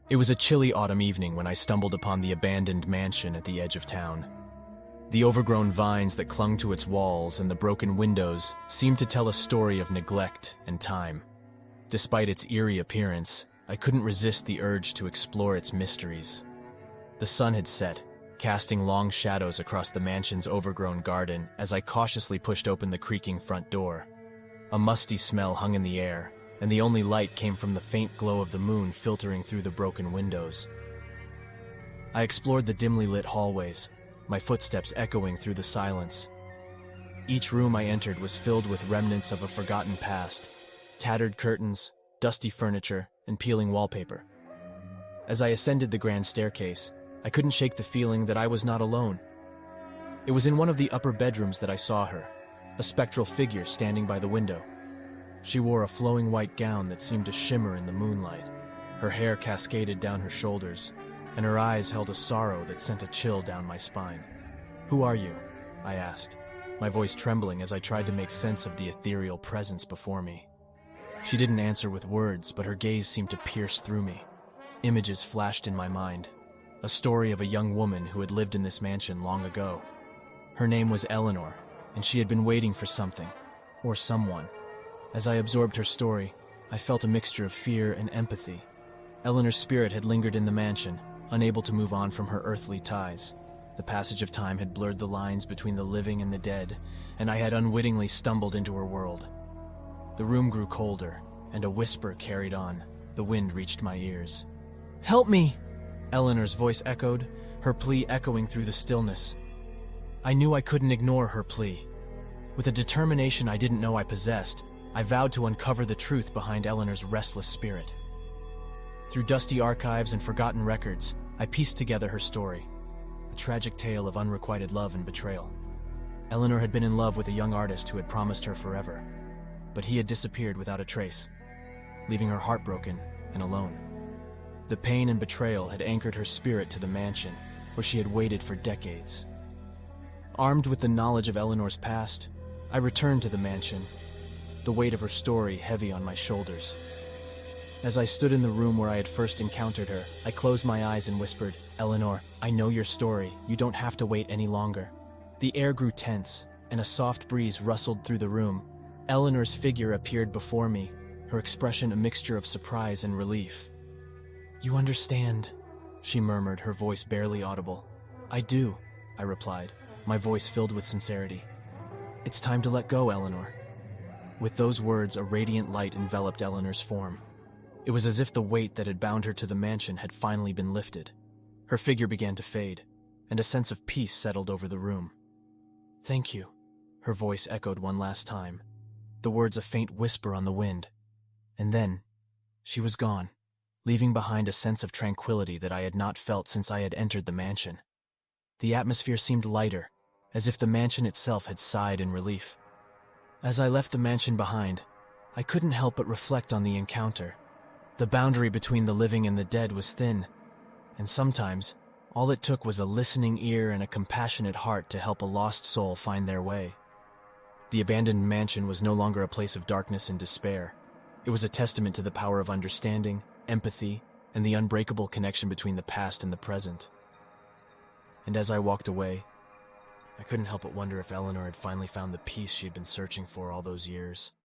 It was a chilly autumn evening when I stumbled upon the abandoned mansion at the edge of town. The overgrown vines that clung to its walls and the broken windows seemed to tell a story of neglect and time. Despite its eerie appearance, I couldn't resist the urge to explore its mysteries. The sun had set, casting long shadows across the mansion's overgrown garden as I cautiously pushed open the creaking front door. A musty smell hung in the air, and the only light came from the faint glow of the moon filtering through the broken windows. I explored the dimly lit hallways, my footsteps echoing through the silence. Each room I entered was filled with remnants of a forgotten past, tattered curtains, dusty furniture, and peeling wallpaper. As I ascended the grand staircase, I couldn't shake the feeling that I was not alone. It was in one of the upper bedrooms that I saw her, a spectral figure standing by the window. She wore a flowing white gown that seemed to shimmer in the moonlight. Her hair cascaded down her shoulders, and her eyes held a sorrow that sent a chill down my spine. "Who are you?" I asked, my voice trembling as I tried to make sense of the ethereal presence before me. She didn't answer with words, but her gaze seemed to pierce through me. Images flashed in my mind, a story of a young woman who had lived in this mansion long ago. Her name was Eleanor, and she had been waiting for something, or someone. As I absorbed her story, I felt a mixture of fear and empathy. Eleanor's spirit had lingered in the mansion, unable to move on from her earthly ties. The passage of time had blurred the lines between the living and the dead, and I had unwittingly stumbled into her world. The room grew colder, and a whisper carried on. The wind reached my ears. "Help me!" Eleanor's voice echoed, her plea echoing through the stillness. I knew I couldn't ignore her plea. With a determination I didn't know I possessed, I vowed to uncover the truth behind Eleanor's restless spirit. Through dusty archives and forgotten records, I pieced together her story, a tragic tale of unrequited love and betrayal. Eleanor had been in love with a young artist who had promised her forever, but he had disappeared without a trace, leaving her heartbroken and alone. The pain and betrayal had anchored her spirit to the mansion, where she had waited for decades. Armed with the knowledge of Eleanor's past, I returned to the mansion, the weight of her story heavy on my shoulders. As I stood in the room where I had first encountered her, I closed my eyes and whispered, "Eleanor, I know your story. You don't have to wait any longer." The air grew tense, and a soft breeze rustled through the room. Eleanor's figure appeared before me, her expression a mixture of surprise and relief. "You understand," she murmured, her voice barely audible. "I do," I replied, my voice filled with sincerity. "It's time to let go, Eleanor." With those words, a radiant light enveloped Eleanor's form. It was as if the weight that had bound her to the mansion had finally been lifted. Her figure began to fade, and a sense of peace settled over the room. "Thank you," her voice echoed one last time, the words a faint whisper on the wind. And then, she was gone, leaving behind a sense of tranquility that I had not felt since I had entered the mansion. The atmosphere seemed lighter, as if the mansion itself had sighed in relief. As I left the mansion behind, I couldn't help but reflect on the encounter. The boundary between the living and the dead was thin, and sometimes all it took was a listening ear and a compassionate heart to help a lost soul find their way. The abandoned mansion was no longer a place of darkness and despair. It was a testament to the power of understanding, empathy, and the unbreakable connection between the past and the present. And as I walked away, I couldn't help but wonder if Eleanor had finally found the peace she had been searching for all those years.